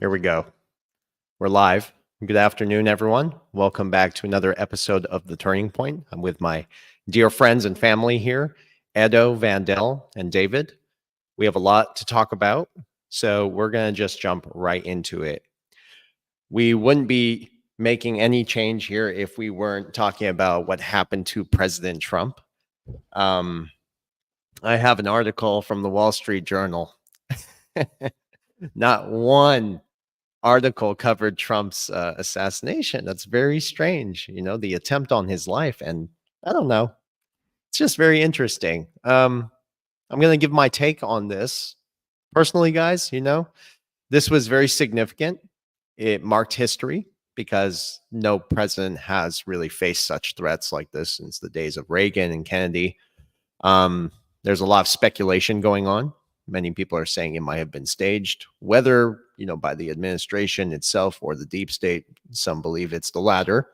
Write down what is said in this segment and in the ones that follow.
Here we go. We're live. Good afternoon, everyone. Welcome back to another episode of The Turning Point. I'm with my dear friends and family here, Edo, Vandel, and David. We have a lot to talk about, so we're going to just jump right into it. We wouldn't be making any change here if we weren't talking about what happened to President Trump. I have an article from the Wall Street Journal. Not one article covered Trump's assassination. That's very strange, the attempt on his life. And I don't know. It's just very interesting. I'm going to give my take on this. Personally, guys, this was very significant. It marked history because no president has really faced such threats like this since the days of Reagan and Kennedy. There's a lot of speculation going on. Many people are saying it might have been staged, whether, by the administration itself or the deep state. Some believe it's the latter.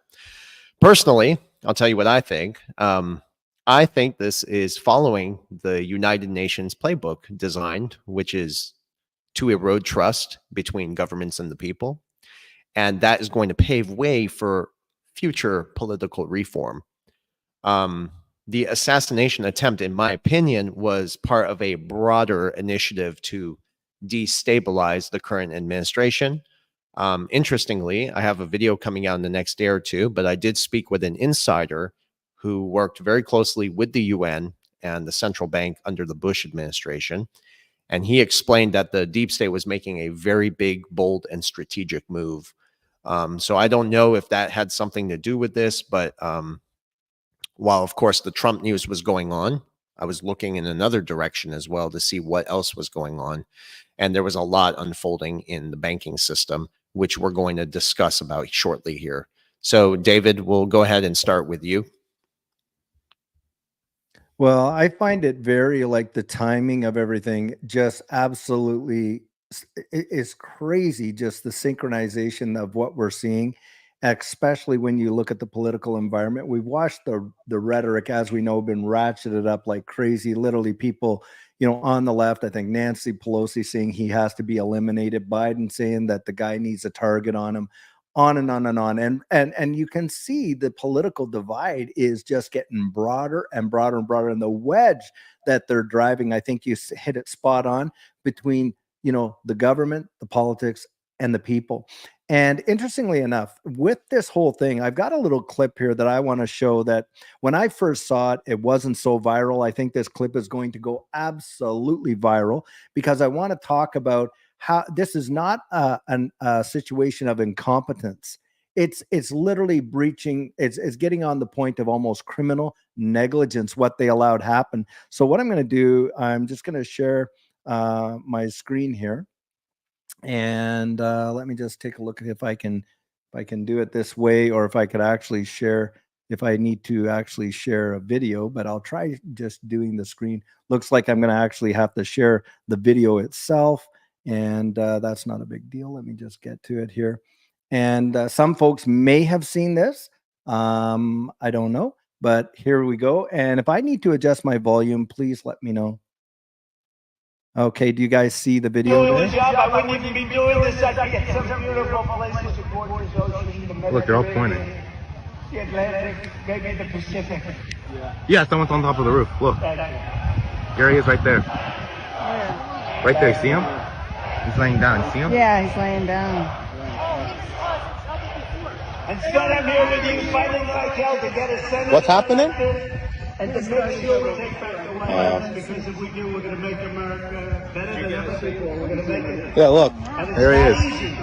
Personally, I'll tell you what I think. I think this is following the United Nations playbook designed, which is to erode trust between governments and the people. And that is going to pave way for future political reform. The assassination attempt, in my opinion, was part of a broader initiative to destabilize the current administration. Interestingly, I have a video coming out in the next day or two, but I did speak with an insider who worked very closely with the UN and the central bank under the Bush administration. And he explained that the deep state was making a very big, bold, and strategic move. So I don't know if that had something to do with this, but while, of course, the Trump news was going on, I was looking in another direction as well to see what else was going on. And there was a lot unfolding in the banking system, which we're going to discuss about shortly here. So, David, we'll go ahead and start with you. Well, I find it very, the timing of everything just absolutely is crazy, just the synchronization of what we're seeing, especially when you look at the political environment. We've watched the rhetoric, as we know, been ratcheted up like crazy. Literally people, on the left, I think Nancy Pelosi saying he has to be eliminated, Biden saying that the guy needs a target on him, on and on and on. And you can see the political divide is just getting broader and broader and broader. And the wedge that they're driving, I think you hit it spot on, between, the government, the politics, and the people. And interestingly enough, with this whole thing, I've got a little clip here that I want to show that when I first saw it, it wasn't so viral. I think this clip is going to go absolutely viral because I want to talk about how this is not a situation of incompetence. It's literally breaching. It's getting on the point of almost criminal negligence, what they allowed happen. So what I'm going to do, I'm just going to share my screen here. And let me just take a look at if I can do it this way, or if I could actually share, if I need to actually share a video, but I'll try just doing the screen. Looks like I'm going to actually have to share the video itself. And that's not a big deal. Let me just get to it here. And some folks may have seen this. I don't know, but here we go. And if I need to adjust my volume, please let me know. Okay, do you guys see the video there? I wouldn't even be doing this. I'd be at some beautiful places with gorgeous oceans. The Look, they're all pointing. The Atlantic, maybe the Pacific. Yeah, someone's on top of the roof. Look. There he is right there. Right there, see him? He's laying down. See him? Yeah, he's laying down. And son, I'm here with you fighting like hell to get a Senate. What's happening? And to make sure we take back the White House, because if we do, we're going to make America better than ever before. We're going to make it. Yeah, look. There he is. Easy,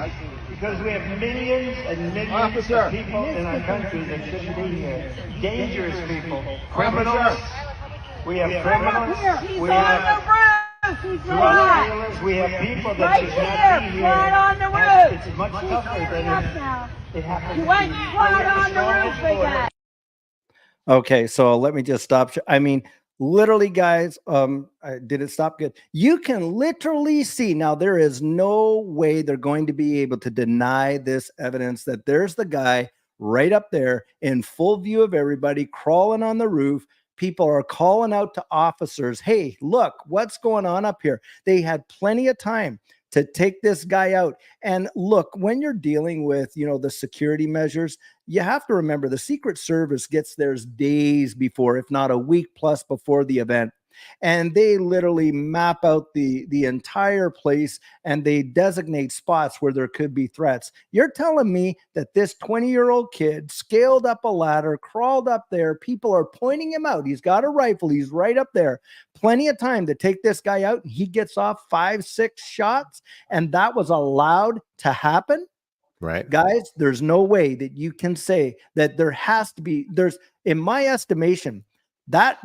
because we have millions and millions of people in our country that shouldn't be here. Dangerous people. Criminals. We have criminals. We have drug dealers. We have people that should not be here. Right on the roof. It's much tougher than it happens. You went right on the roof with that. Okay, so let me just stop. I mean, literally, guys, did it stop good? You can literally see now. There is no way they're going to be able to deny this evidence that there's the guy right up there in full view of everybody crawling on the roof. People are calling out to officers, hey, look, what's going on up here? They had plenty of time to take this guy out. And look, when you're dealing with, the security measures, you have to remember the Secret Service gets theirs days before, if not a week plus before the event. And they literally map out the entire place, and they designate spots where there could be threats. You're telling me that this 20-year-old kid scaled up a ladder, crawled up there, people are pointing him out, he's got a rifle, he's right up there, plenty of time to take this guy out, and he gets off 5-6 shots, and that was allowed to happen? Right. Guys, there's no way that you can say that there's, in my estimation, that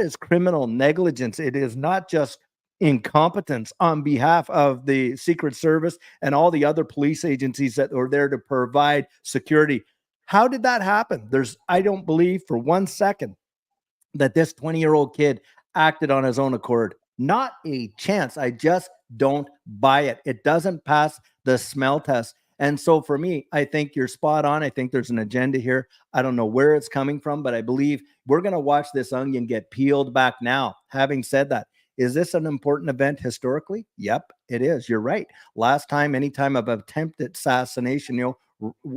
is criminal negligence. It is not just incompetence on behalf of the Secret Service and all the other police agencies that are there to provide security. How did that happen? I don't believe for 1 second that this 20-year-old kid acted on his own accord. Not a chance. I just don't buy it. It doesn't pass the smell test. And so for me, I think you're spot on. I think there's an agenda here. I don't know where it's coming from, but I believe we're going to watch this onion get peeled back now. Having said that, is this an important event historically? Yep, it is. You're right. Last time, any time of attempted assassination,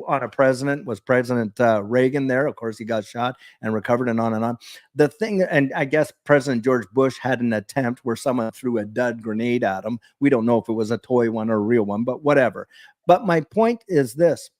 on a president was President Reagan there. Of course, he got shot and recovered, and on and on. The thing, and I guess President George Bush had an attempt where someone threw a dud grenade at him. We don't know if it was a toy one or a real one, but whatever. But my point is this.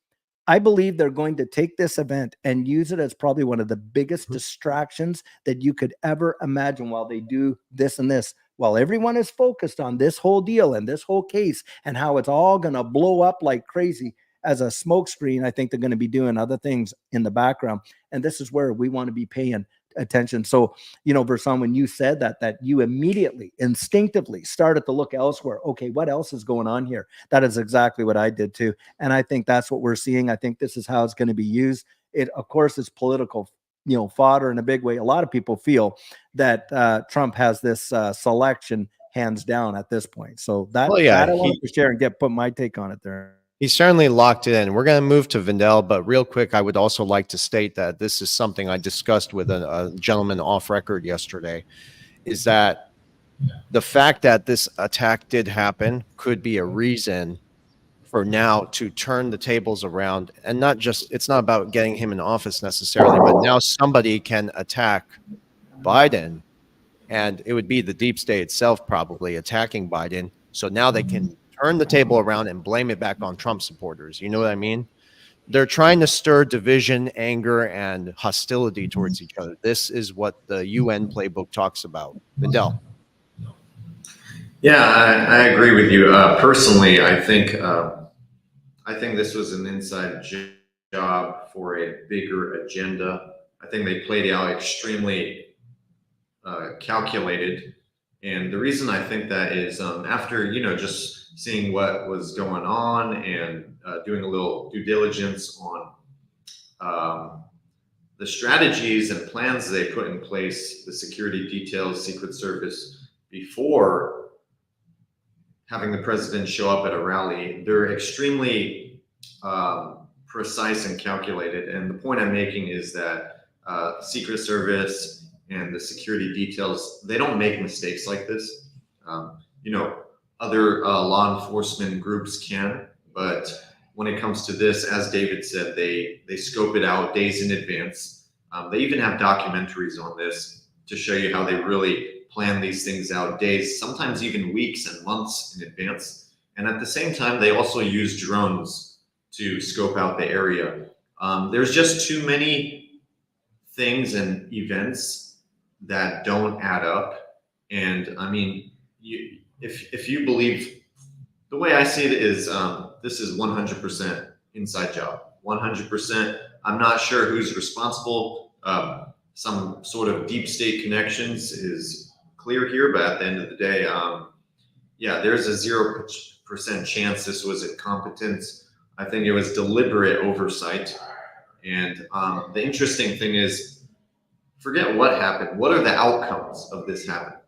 I believe they're going to take this event and use it as probably one of the biggest distractions that you could ever imagine while they do this and this. While everyone is focused on this whole deal and this whole case and how it's all going to blow up like crazy as a smokescreen, I think they're going to be doing other things in the background. And this is where we want to be paying attention. So, Versan, when you said that you immediately, instinctively started to look elsewhere. Okay, what else is going on here? That is exactly what I did too. And I think that's what we're seeing. I think this is how it's going to be used. It, of course, is political, fodder in a big way. A lot of people feel that Trump has this selection hands down at this point. So that I wanted to share and put my take on it there. He's certainly locked it in. We're going to move to Vindel, but real quick, I would also like to state that this is something I discussed with a gentleman off record yesterday, is that the fact that this attack did happen could be a reason for now to turn the tables around, and it's not about getting him in office necessarily, but now somebody can attack Biden, and it would be the deep state itself probably attacking Biden. So now they can turn the table around and blame it back on Trump supporters. You know what I mean? They're trying to stir division, anger, and hostility towards each other. This is what the UN playbook talks about. Vindel. Yeah, I agree with you. Personally, I think this was an inside job for a bigger agenda. I think they played out extremely calculated. And the reason I think that is after, just seeing what was going on and doing a little due diligence on the strategies and plans they put in place, the security details, Secret Service, before having the president show up at a rally, they're extremely precise and calculated. And the point I'm making is that Secret Service and the security details, they don't make mistakes like this. Other law enforcement groups can, but when it comes to this, as David said, they scope it out days in advance. They even have documentaries on this to show you how they really plan these things out days, sometimes even weeks and months in advance. And at the same time, they also use drones to scope out the area. There's just too many things and events that don't add up. And I mean, if you believe, the way I see it is this is 100% inside job, 100%. I'm not sure who's responsible. Some sort of deep state connections is clear here, but at the end of the day, there's a 0% chance this was incompetence. I think it was deliberate oversight. And the interesting thing is, forget what happened. What are the outcomes of this happening?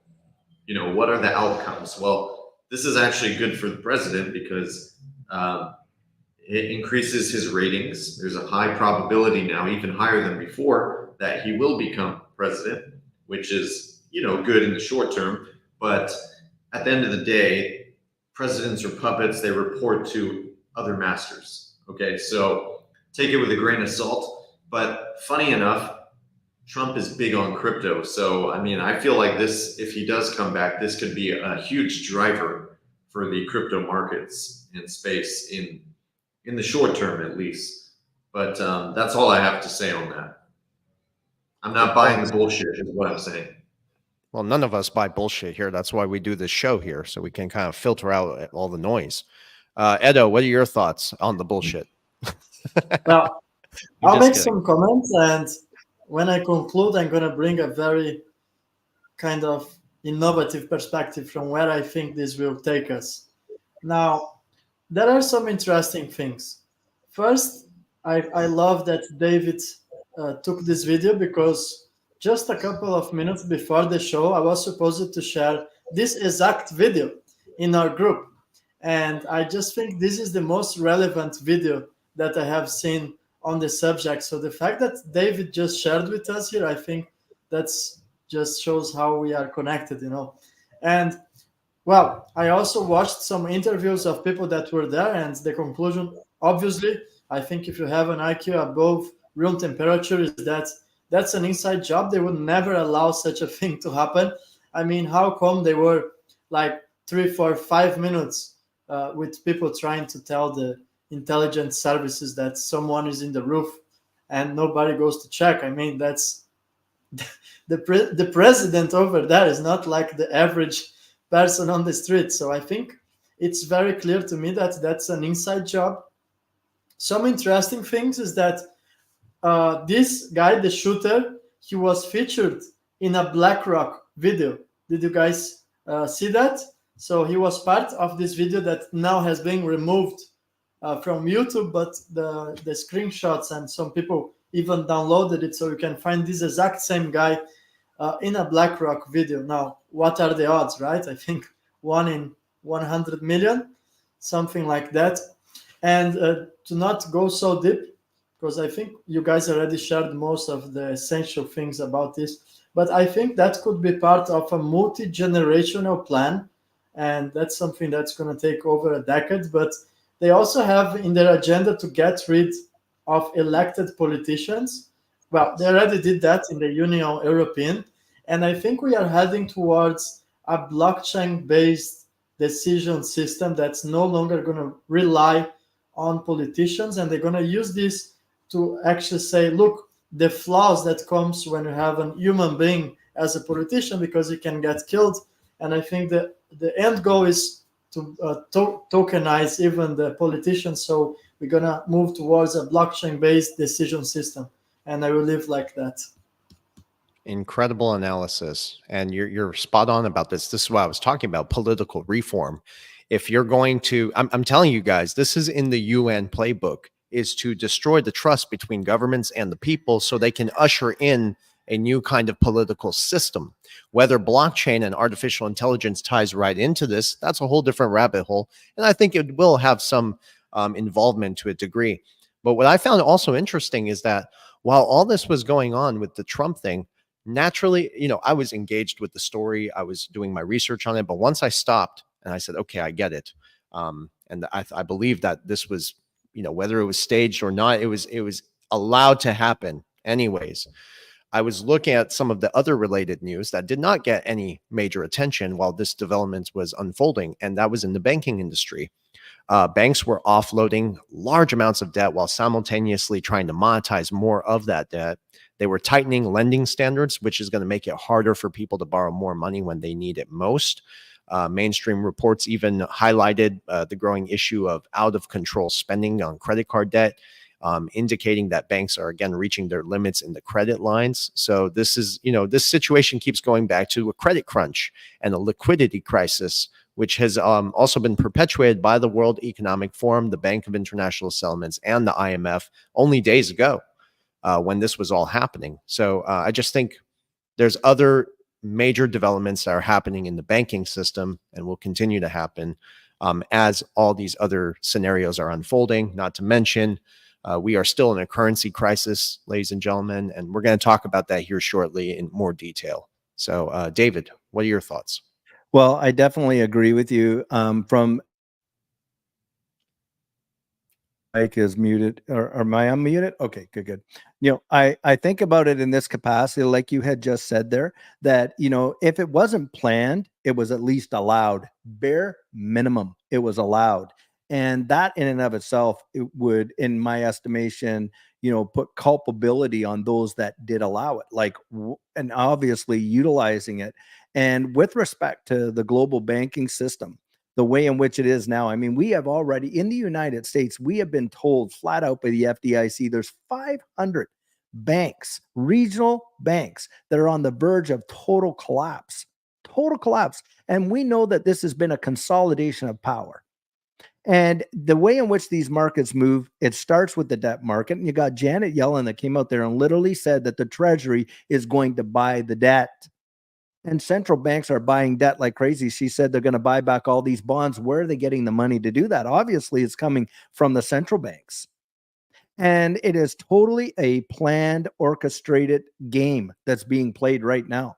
What are the outcomes? Well, this is actually good for the president because it increases his ratings. There's a high probability now, even higher than before, that he will become president, which is, good in the short term. But at the end of the day, presidents are puppets. They report to other masters. Okay, so take it with a grain of salt. But funny enough, Trump is big on crypto. So, I mean, I feel like this, if he does come back, this could be a huge driver for the crypto markets and space in the short term, at least. But that's all I have to say on that. I'm not buying the bullshit, is what I'm saying. Well, none of us buy bullshit here. That's why we do this show here, so we can kind of filter out all the noise. Edo, what are your thoughts on the bullshit? Well, I'm I'll just make kidding. some comments, and when I conclude, I'm going to bring a very kind of innovative perspective from where I think this will take us. Now, there are some interesting things. First, I love that David took this video because just a couple of minutes before the show, I was supposed to share this exact video in our group. And I just think this is the most relevant video that I have seen on the subject. So the fact that David just shared with us here, I think that's just shows how we are connected, you know. And well, I also watched some interviews of people that were there, and the conclusion, obviously, I think if you have an IQ above room temperature, is that that's an inside job. They would never allow such a thing to happen. I mean, how come they were like 3, 4, 5 minutes with people trying to tell the intelligence services that someone is in the roof and nobody goes to check? I mean, that's the president over there is not like the average person on the street. So I think it's very clear to me that that's an inside job. Some interesting things is that this guy, the shooter, he was featured in a BlackRock video. Did you guys see that? So he was part of this video that now has been removed from YouTube, but the screenshots and some people even downloaded it, so you can find this exact same guy in a BlackRock video. Now, what are the odds, right? I think 1 in 100 million, something like that. And to not go so deep, because I think you guys already shared most of the essential things about this, but I think that could be part of a multi-generational plan, and that's something that's going to take over a decade. But they also have in their agenda to get rid of elected politicians. Well, they already did that in the Union European, and I think we are heading towards a blockchain-based decision system that's no longer going to rely on politicians, and they're going to use this to actually say, look, the flaws that comes when you have a human being as a politician, because he can get killed. And I think that the end goal is to tokenize even the politicians. So we're going to move towards a blockchain-based decision system. And I will live like that. Incredible analysis. And you're spot on about this. This is what I was talking about, political reform. If you're going to, I'm telling you guys, this is in the UN playbook, is to destroy the trust between governments and the people so they can usher in a new kind of political system. Whether blockchain and artificial intelligence ties right into this, that's a whole different rabbit hole. And I think it will have some involvement to a degree. But what I found also interesting is that while all this was going on with the Trump thing, naturally, you know, I was engaged with the story. I was doing my research on it. But once I stopped and I said, okay, I get it. And I believe that this was, you know, whether it was staged or not, it was allowed to happen anyways. I was looking at some of the other related news that did not get any major attention while this development was unfolding, and that was in the banking industry. Banks were offloading large amounts of debt while simultaneously trying to monetize more of that debt. They were tightening lending standards, which is going to make it harder for people to borrow more money when they need it most. Mainstream reports even highlighted the growing issue of out-of-control spending on credit card debt, indicating that banks are again reaching their limits in the credit lines. So this is, you know, this situation keeps going back to a credit crunch and a liquidity crisis, which has also been perpetuated by the World Economic Forum, the Bank of International Settlements, and the IMF only days ago when this was all happening. So I just think there's other major developments that are happening in the banking system and will continue to happen as all these other scenarios are unfolding. Not to mention, we are still in a currency crisis, ladies and gentlemen, and we're going to talk about that here shortly in more detail. So, David, what are your thoughts? Well, I definitely agree with you. From mic is muted, or am I unmuted? Okay, good, good. I think about it in this capacity, like you had just said there, that if it wasn't planned, it was at least allowed. Bare minimum, it was allowed, and that in and of itself, it would, in my estimation, put culpability on those that did allow it, and obviously utilizing it. And with respect to the global banking system, the way in which it is now. I mean, we have already in the United States, we have been told flat out by the FDIC, there's 500 banks, regional banks, that are on the verge of total collapse. Total collapse. And we know that this has been a consolidation of power. And the way in which these markets move, it starts with the debt market. And you got Janet Yellen that came out there and literally said that the Treasury is going to buy the debt. And central banks are buying debt like crazy. She said they're going to buy back all these bonds. Where are they getting the money to do that? Obviously, it's coming from the central banks. And it is totally a planned, orchestrated game that's being played right now.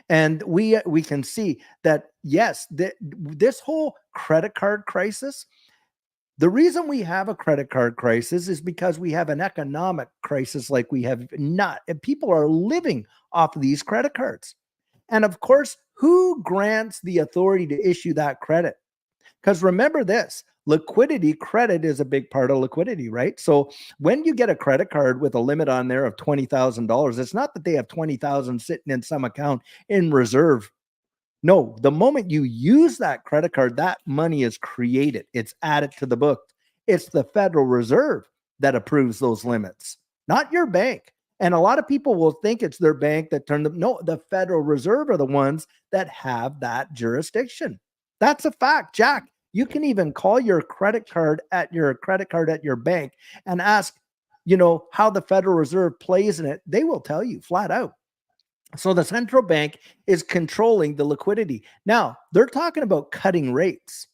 And we can see that, yes, this whole credit card crisis, the reason we have a credit card crisis is because we have an economic crisis like we have not. And people are living off of these credit cards. And of course, who grants the authority to issue that credit? Because remember this, liquidity, credit is a big part of liquidity, right? So when you get a credit card with a limit on there of $20,000, it's not that they have 20,000 sitting in some account in reserve. No, the moment you use that credit card, that money is created. It's added to the book. It's the Federal Reserve that approves those limits, not your bank. And a lot of people will think it's their bank that turned them. No, the Federal Reserve are the ones that have that jurisdiction. That's a fact, Jack. You can even call your credit card at your bank and ask, how the Federal Reserve plays in it. They will tell you flat out. So the central bank is controlling the liquidity. Now, they're talking about cutting rates.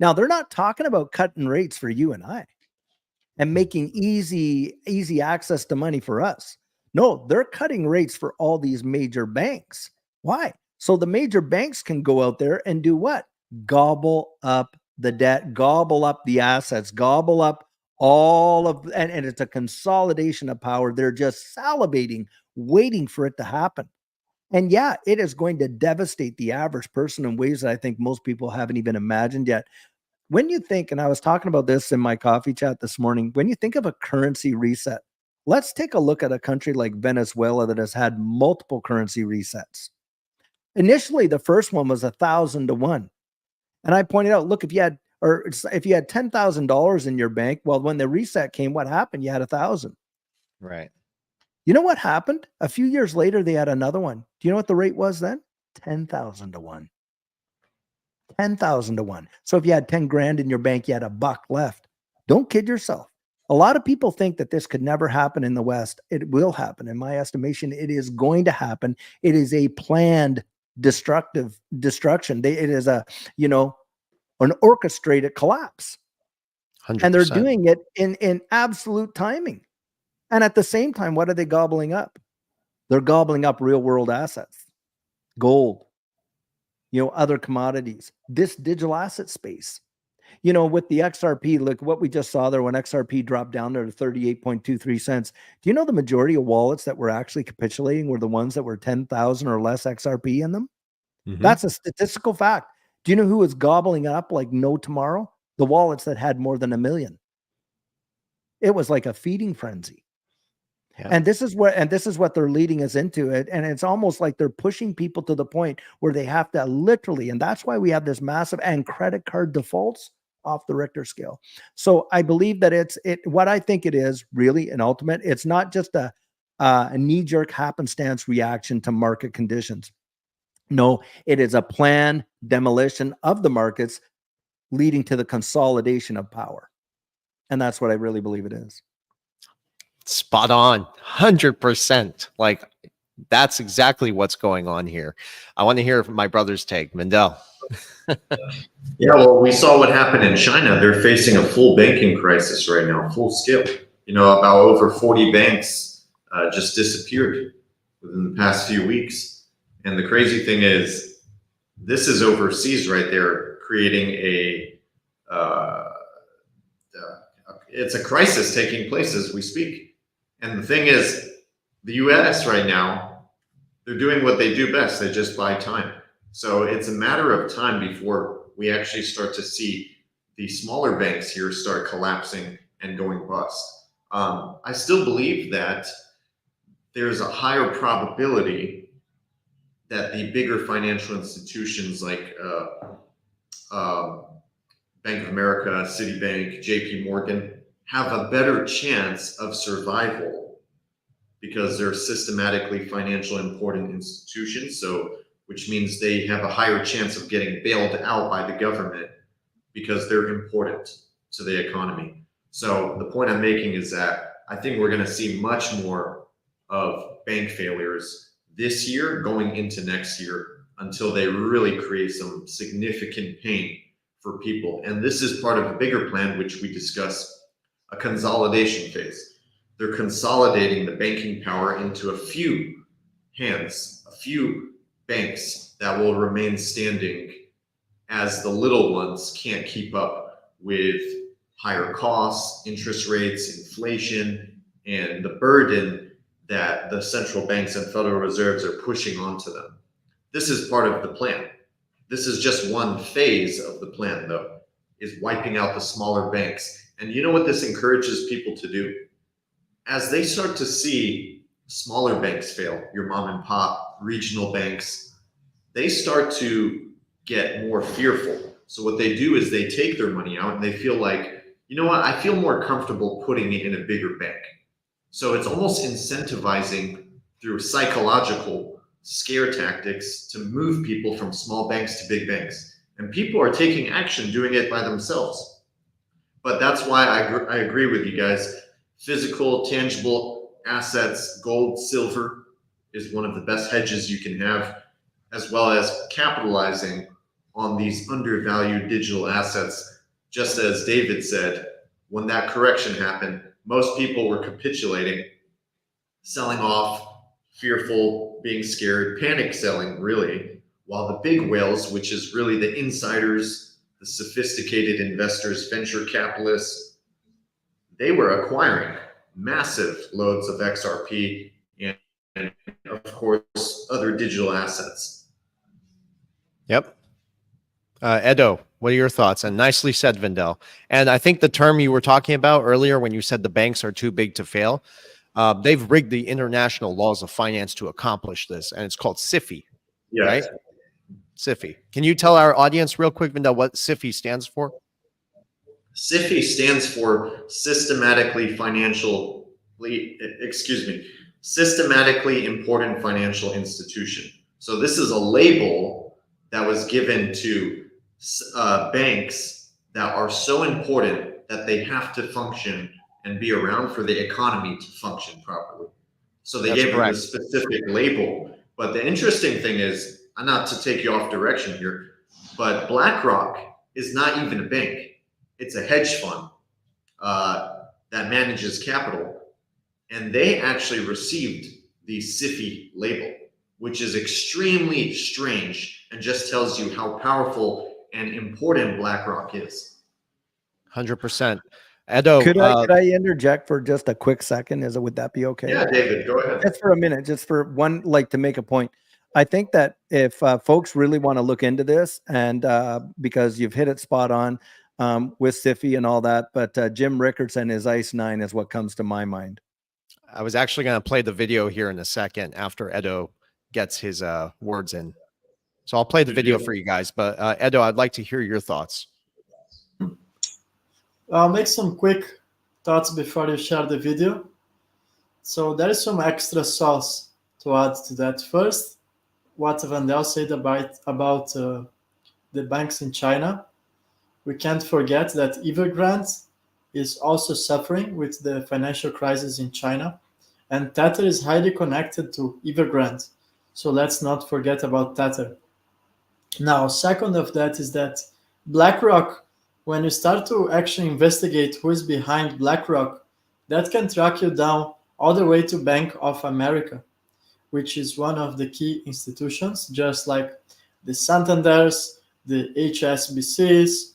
Now, they're not talking about cutting rates for you and I and making easy access to money for us. No, they're cutting rates for all these major banks. Why? So the major banks can go out there and do what? Gobble up the debt, gobble up the assets, gobble up all of, and it's a consolidation of power. They're just salivating, waiting for it to happen. And yeah, it is going to devastate the average person in ways that I think most people haven't even imagined yet. When you think, and I was talking about this in my coffee chat this morning, when you think of a currency reset, let's take a look at a country like Venezuela that has had multiple currency resets. Initially, the first one was 1,000 to 1. And I pointed out, look, if you had $10,000 in your bank, well, when the reset came, what happened? You had 1,000. Right. You know what happened? A few years later, they had another one. Do you know what the rate was then? 10,000 to 1. 10,000 to 1. So if you had 10 grand in your bank, you had $1 left. Don't kid yourself. A lot of people think that this could never happen in the West. It will happen. In my estimation, it is going to happen. It is a planned destruction. It is an orchestrated collapse. 100%. And they're doing it in absolute timing. And at the same time, what are they gobbling up? They're gobbling up real world assets, gold, other commodities, this digital asset space. With the XRP, look what we just saw there when XRP dropped down there to 38.23 cents. Do you know the majority of wallets that were actually capitulating were the ones that were 10,000 or less XRP in them? Mm-hmm. That's a statistical fact. Do you know who was gobbling up like no tomorrow? The wallets that had more than 1 million. It was like a feeding frenzy. Yeah. And this is what they're leading us into it. And it's almost like they're pushing people to the point where they have to literally, and that's why we have this massive and credit card defaults off the Richter scale. So I believe that what I think it is really an ultimate. It's not just a knee-jerk happenstance reaction to market conditions. No, it is a planned demolition of the markets leading to the consolidation of power. And that's what I really believe it is. Spot on, 100%. Like, that's exactly what's going on here. I want to hear from my brother's take. Mendel. Yeah, well, we saw what happened in China. They're facing a full banking crisis right now, full scale. About over 40 banks just disappeared within the past few weeks. And the crazy thing is, This is overseas right there, creating it's a crisis taking place as we speak. And the thing is, the US right now, they're doing what they do best. They just buy time. So it's a matter of time before we actually start to see the smaller banks here start collapsing and going bust. I still believe that there's a higher probability that the bigger financial institutions like Bank of America, Citibank, JP Morgan have a better chance of survival because they're systematically financial important institutions. So, which means they have a higher chance of getting bailed out by the government because they're important to the economy. So the point I'm making is that I think we're going to see much more of bank failures this year going into next year until they really create some significant pain for people. And this is part of a bigger plan, which we discussed, a consolidation phase. They're consolidating the banking power into a few hands, a few banks that will remain standing as the little ones can't keep up with higher costs, interest rates, inflation, and the burden that the central banks and Federal Reserves are pushing onto them. This is part of the plan. This is just one phase of the plan, though, is wiping out the smaller banks. And you know what this encourages people to do? As they start to see smaller banks fail, your mom and pop, regional banks, they start to get more fearful. So what they do is they take their money out and they feel like, you know what, I feel more comfortable putting it in a bigger bank. So it's almost incentivizing through psychological scare tactics to move people from small banks to big banks. And people are taking action, doing it by themselves. But that's why I agree with you guys. Physical, tangible assets, gold, silver is one of the best hedges you can have, as well as capitalizing on these undervalued digital assets. Just as David said, when that correction happened, most people were capitulating, selling off, fearful, being scared, panic selling, really, while the big whales, which is really the insiders, the sophisticated investors, venture capitalists, they were acquiring massive loads of XRP and of course, other digital assets. Yep. Edo, what are your thoughts? And nicely said, Vindel. And I think the term you were talking about earlier when you said the banks are too big to fail, they've rigged the international laws of finance to accomplish this, and it's called SIFI, Yes. right? SIFI. Can you tell our audience real quick, Vindel, what SIFI stands for? SIFI stands for systematically important financial institution. So this is a label that was given to banks that are so important that they have to function and be around for the economy to function properly. So they gave them a specific label. But the interesting thing is, not to take you off direction here, but BlackRock is not even a bank. It's a hedge fund that manages capital. And they actually received the SIFI label, which is extremely strange and just tells you how powerful and important BlackRock is. 100%. Edo, could I interject for just a quick second? Would that be okay? Yeah, David, go ahead. Just for a minute, just for one, like to make a point. I think that if folks really want to look into this, and because you've hit it spot on with SIFI and all that, but Jim Rickards and his ICE 9 is what comes to my mind. I was actually going to play the video here in a second after Edo gets his words in. So I'll play the video for you guys, but Edo, I'd like to hear your thoughts. I'll make some quick thoughts before you share the video. So there is some extra sauce to add to that. First, what Vandel said about the banks in China. We can't forget that Evergrande is also suffering with the financial crisis in China, and Tether is highly connected to Evergrande. So let's not forget about Tether. Now, second of that is that BlackRock, when you start to actually investigate who is behind BlackRock, that can track you down all the way to Bank of America, which is one of the key institutions, just like the Santanders, the HSBCs,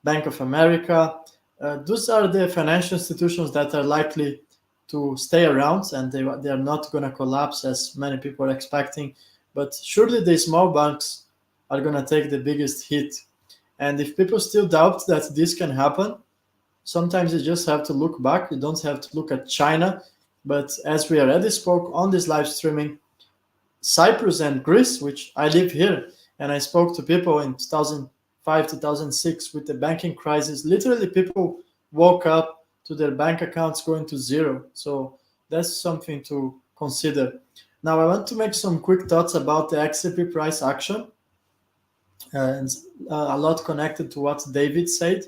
Bank of America. Those are the financial institutions that are likely to stay around, and they are not going to collapse as many people are expecting. But surely the small banks are going to take the biggest hit. And if people still doubt that this can happen, sometimes you just have to look back. You don't have to look at China. But as we already spoke on this live streaming, Cyprus and Greece, which I live here, and I spoke to people in 2005, 2006 with the banking crisis. Literally, people woke up to their bank accounts going to zero. So that's something to consider. Now, I want to make some quick thoughts about the XRP price action, and a lot connected to what David said,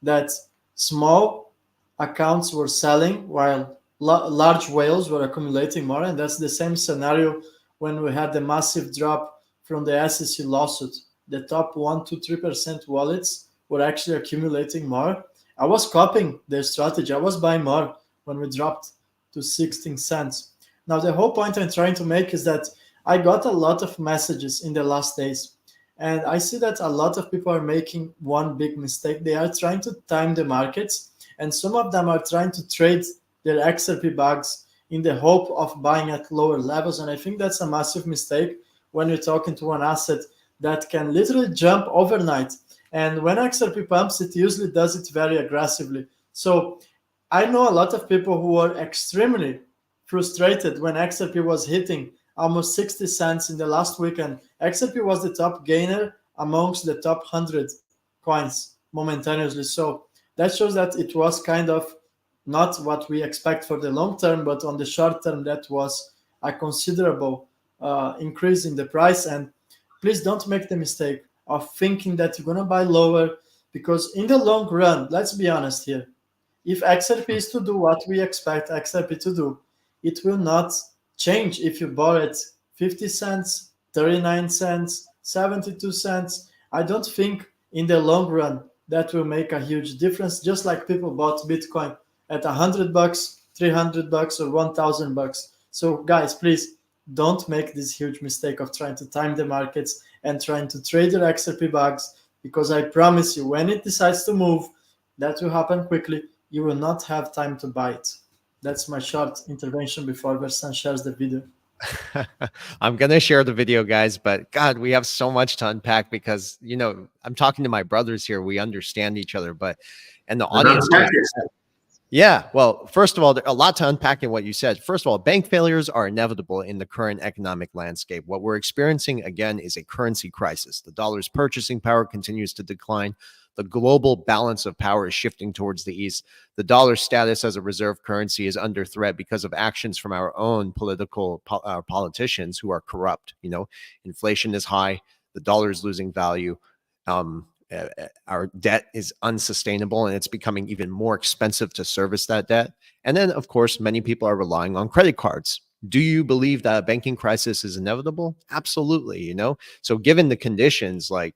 that small accounts were selling while large whales were accumulating more. And that's the same scenario when we had the massive drop from the SEC lawsuit. The top 1 to 3% wallets were actually accumulating more. I was copying their strategy. I was buying more when we dropped to 16 cents. Now, the whole point I'm trying to make is that I got a lot of messages in the last days, and I see that a lot of people are making one big mistake. They are trying to time the markets, and some of them are trying to trade their XRP bags in the hope of buying at lower levels. And I think that's a massive mistake when you're talking to an asset that can literally jump overnight. And when XRP pumps, it usually does it very aggressively. So I know a lot of people who were extremely frustrated when XRP was hitting almost 60 cents in the last weekend. XRP was the top gainer amongst the top 100 coins momentaneously. So that shows that it was kind of not what we expect for the long term, but on the short term, that was a considerable increase in the price. And please don't make the mistake of thinking that you're going to buy lower, because in the long run, let's be honest here, if XRP is to do what we expect XRP to do, it will not change if you bought it 50 cents, 39 cents, 72 cents. I don't think in the long run that will make a huge difference, just like people bought Bitcoin at $100, $300, or $1,000. So guys, please don't make this huge mistake of trying to time the markets and trying to trade your XRP bags, because I promise you, when it decides to move, that will happen quickly. You will not have time to buy it. That's my short intervention before Versan shares the video. I'm going to share the video, guys, but God, we have so much to unpack because, you know, I'm talking to my brothers here. We understand each other, and the audience. Yeah. Well, first of all, a lot to unpack in what you said. First of all, bank failures are inevitable in the current economic landscape. What we're experiencing, again, is a currency crisis. The dollar's purchasing power continues to decline. The global balance of power is shifting towards the east. The dollar's status as a reserve currency is under threat because of actions from our own politicians who are corrupt. You know, inflation is high. The dollar is losing value. Our debt is unsustainable, and it's becoming even more expensive to service that debt. And then, of course, many people are relying on credit cards. Do you believe that a banking crisis is inevitable? Absolutely. You know, so given the conditions, like,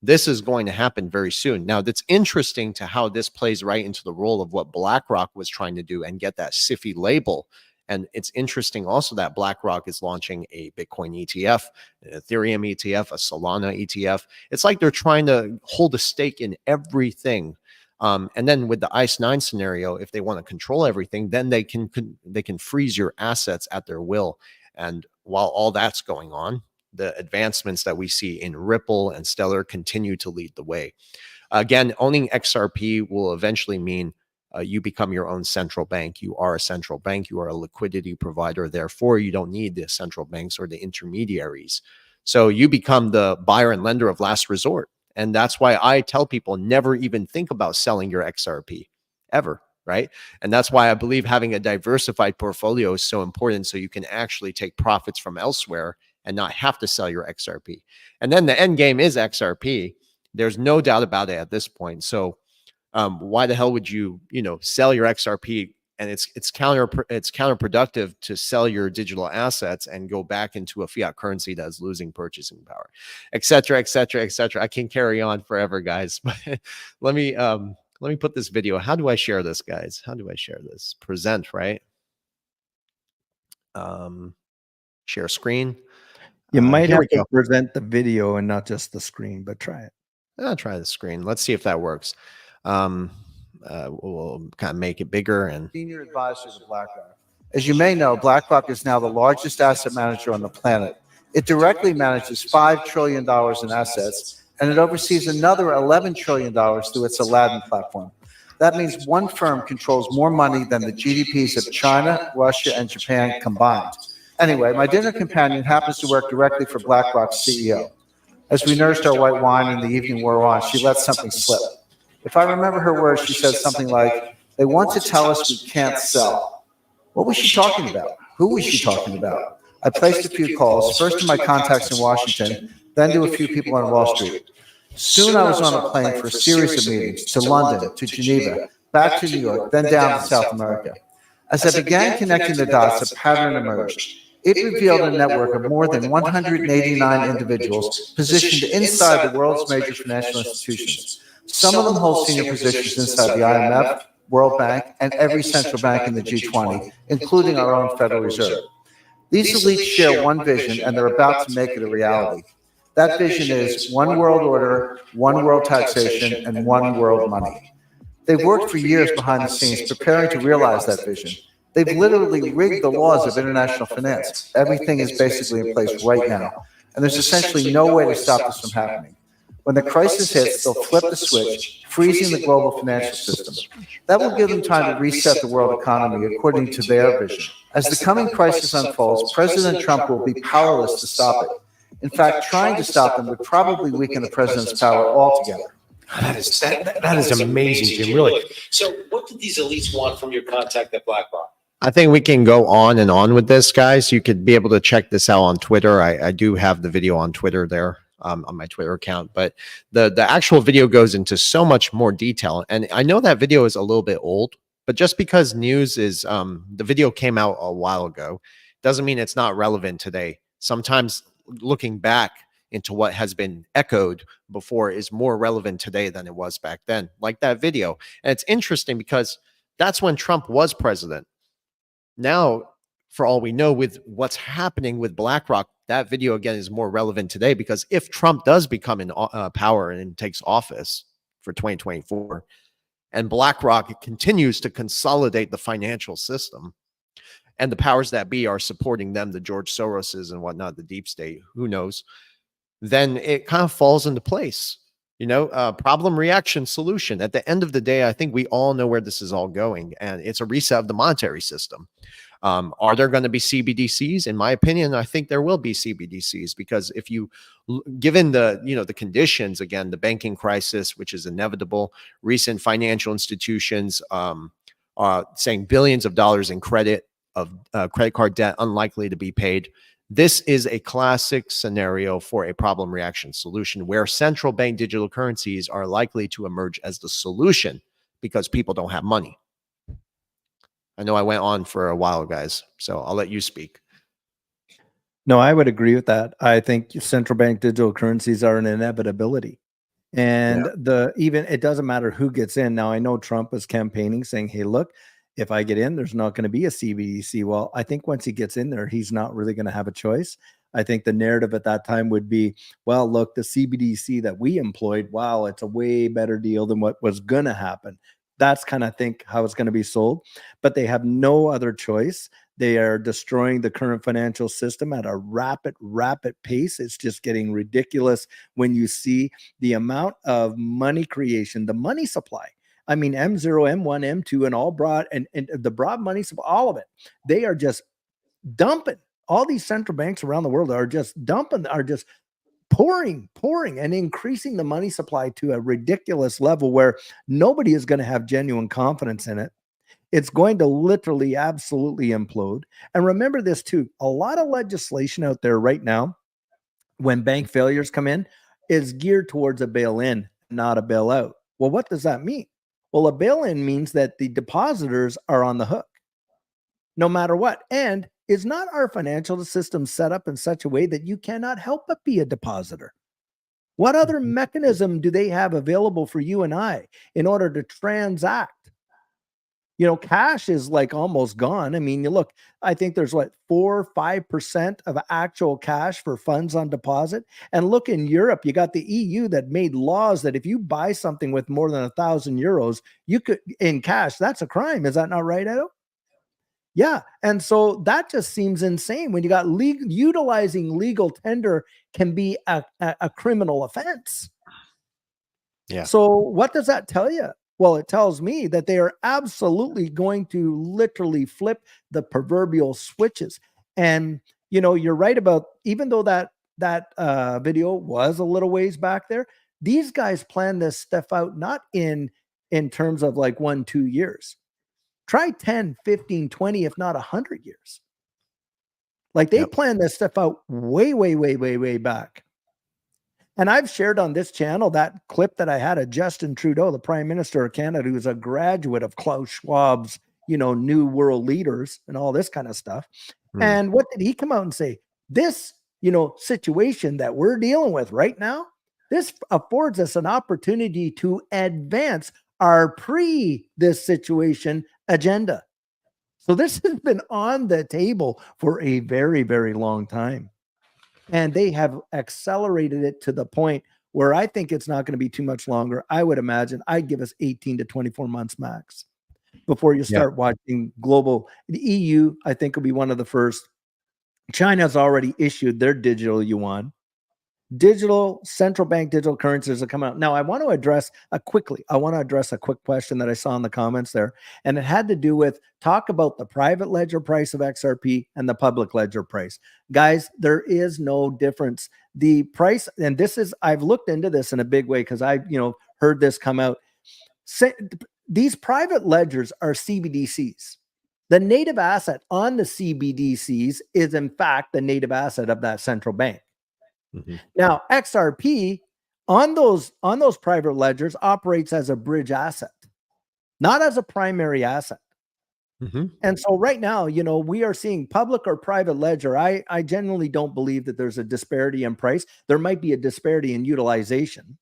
this is going to happen very soon. Now, that's interesting to how this plays right into the role of what BlackRock was trying to do and get that SIFI label. And it's interesting also that BlackRock is launching a Bitcoin ETF, an Ethereum ETF, a Solana ETF. It's like they're trying to hold a stake in everything. And then with the ICE-9 scenario, if they want to control everything, then they can freeze your assets at their will. And while all that's going on, the advancements that we see in Ripple and Stellar continue to lead the way. Again, owning XRP will eventually mean you become your own central bank. You are a central bank. You are a liquidity provider. Therefore, you don't need the central banks or the intermediaries. So you become the buyer and lender of last resort. And that's why I tell people never even think about selling your XRP ever, right? And that's why I believe having a diversified portfolio is so important, so you can actually take profits from elsewhere and not have to sell your XRP. And then the end game is XRP. There's no doubt about it at this point. So why the hell would you, sell your XRP? And it's counterproductive to sell your digital assets and go back into a fiat currency that's losing purchasing power, et cetera, et cetera, et cetera. I can carry on forever, guys. But let me put this video. How do I share this, guys? How do I share this? Present, right? Share screen. You might here have we to go. present the video and not just the screen, but try it. I'll try the screen. Let's see if that works. We'll kind of make it bigger and Senior advisor to BlackRock. As you may know, BlackRock is now the largest asset manager on the planet. It directly manages $5 trillion in assets, and it oversees another $11 trillion through its Aladdin platform. That means one firm controls more money than the GDPs of China, Russia, and Japan combined. Anyway, my dinner companion happens to work directly for BlackRock's CEO. As we nursed our white wine and the evening wore on, she let something slip. If I remember her words, she said something like, "They want to tell us we can't sell." What was she talking about? Who was she talking about? I placed a few calls, first to my contacts in Washington, then to a few people on Wall Street. Soon I was on a plane for a series of meetings to London, to Geneva, back to New York, then down to South America. As I began connecting the dots, a pattern emerged. It revealed a network of more than 189 individuals positioned inside the world's major financial institutions. Some of them hold senior positions inside the IMF, World Bank, and every central bank in the G20, including our own Federal Reserve. These elites share one vision, and they're about to make it a reality. That vision is one world order, one world taxation, and one world money. They've worked for years behind the scenes preparing to realize that vision. They've literally rigged the laws of international finance. Everything is basically in place right now, and there's essentially no way to stop this from happening. When the crisis hits, they'll flip the switch, freezing the global financial system. That will give them time to reset the world economy according to their vision. As the coming crisis unfolds, President Trump will be powerless to stop it. In fact, trying to stop them would probably weaken the president's power altogether. That is amazing, Jim. Really. So, what did these elites want from your contact at BlackRock? I think we can go on and on with this, guys. You could be able to check this out on Twitter. I do have the video on Twitter there, on my Twitter account, but the actual video goes into so much more detail. And I know that video is a little bit old, but just because news is, the video came out a while ago, doesn't mean it's not relevant today. Sometimes looking back into what has been echoed before is more relevant today than it was back then, like that video. And it's interesting because that's when Trump was president. Now, for all we know, with what's happening with BlackRock, that video again is more relevant today, because if Trump does become in power and takes office for 2024, and BlackRock continues to consolidate the financial system, and the powers that be are supporting them, the George Soroses and whatnot, the deep state, who knows, then it kind of falls into place. You know, problem, reaction, solution. At the end of the day, I think we all know where this is all going, and it's a reset of the monetary system. Are there going to be CBDCs? In my opinion, I think there will be CBDCs, because if you, given the, the conditions, again, the banking crisis, which is inevitable, recent financial institutions saying billions of dollars in credit card debt unlikely to be paid. This is a classic scenario for a problem, reaction, solution, where central bank digital currencies are likely to emerge as the solution because people don't have money. I know I went on for a while, guys, so I'll let you speak. No, I would agree with that. I think central bank digital currencies are an inevitability. And even it doesn't matter who gets in. Now, I know Trump was campaigning saying, hey, look, if I get in, there's not going to be a CBDC. Well, I think once he gets in there, he's not really going to have a choice. I think the narrative at that time would be, well, look, the CBDC that we employed, wow, it's a way better deal than what was going to happen. That's kind of think how it's going to be sold. But they have no other choice. They are destroying the current financial system at a rapid pace. It's just getting ridiculous when you see the amount of money creation, the money supply. I mean, M0, M1, M2, and all broad, and the broad money supply, all of it. They are just dumping. All these central banks around the world are just dumping, are just pouring, and increasing the money supply to a ridiculous level where nobody is going to have genuine confidence in it. It's going to literally absolutely implode. And remember this too, a lot of legislation out there right now, when bank failures come in, is geared towards a bail-in, not a bailout. Well, what does that mean? Well, a bail-in means that the depositors are on the hook no matter what. And is not our financial system set up in such a way that you cannot help but be a depositor? What other mechanism do they have available for you and I in order to transact? You know, cash is like almost gone. I mean, you look, I think there's what, 4 or 5% of actual cash for funds on deposit. And look, in Europe, you got the EU that made laws that if you buy something with more than €1,000, you could in cash, that's a crime. Is that not right, Edo? Yeah. And so that just seems insane when you got utilizing legal tender can be a criminal offense. Yeah. So what does that tell you? Well, it tells me that they are absolutely going to literally flip the proverbial switches. And you know, you're right about, even though that video was a little ways back there, these guys plan this stuff out not in terms of like 1-2 years. Try 10, 15, 20, if not 100 years. Like they plan this stuff out way back. And I've shared on this channel that clip that I had of Justin Trudeau, the Prime Minister of Canada, who's a graduate of Klaus Schwab's, you know, New World Leaders and all this kind of stuff. And what did he come out and say? This, you know, situation that we're dealing with right now, this affords us an opportunity to advance our this situation agenda. So this has been on the table for a very long time. And they have accelerated it to the point where I think it's not going to be too much longer. I would imagine I'd give us 18 to 24 months max before you start watching global. The EU, I think, will be one of the first. China's already issued their digital yuan. Digital central bank digital currencies are coming out. Now, I want to address a quick question that I saw in the comments there. And it had to do with talk about the private ledger price of XRP and the public ledger price. Guys, there is no difference. The price, and this is, I've looked into this in a big way because I, you know, heard this come out. These private ledgers are CBDCs. The native asset on the CBDCs is in fact the native asset of that central bank. Now, XRP on those private ledgers operates as a bridge asset, not as a primary asset. And so right now, you know, we are seeing public or private ledger. I genuinely don't believe that there's a disparity in price. There might be a disparity in utilization,